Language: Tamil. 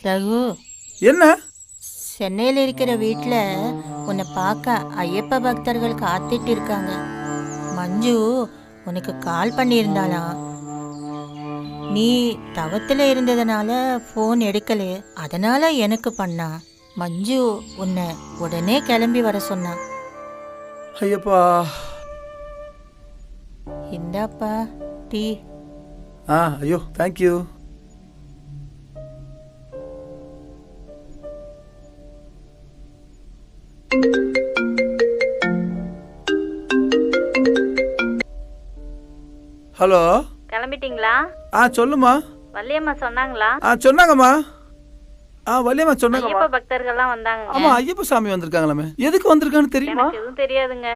ரகு, என்ன? சென்னையில் இருக்கிற வீட்டில் உன்னை பார்க்க ஐயப்ப பக்தர்கள் காத்துட்டு இருக்காங்க. மஞ்சு உனக்கு கால் பண்ணியிருந்தாளாம். நீ தவத்தில் இருந்ததுனால ஃபோன் எடுக்கல, அதனால எனக்கு பண்ணா. மஞ்சு உன்னை உடனே கிளம்பி வர சொன்னா. ஐயப்பா. இந்தாப்பா டீ. ஐயோ தேங்க்யூ. ஹலோ. கிளம்பிட்டீங்களா? சொல்லுமா. வள்ளியம்மா சொன்னாங்களா? சொன்னாங்கம்மா. வள்ளியம்மா சொன்னாங்கம்மா. ஐயப்ப பக்தர்கள்லாம் வந்தாங்க. ஆமா, ஐயப்ப சாமி வந்திருக்காங்களாமே. எதுக்கு வந்திருக்கான்னு தெரியுமா? எதுவும் தெரியாதுங்க.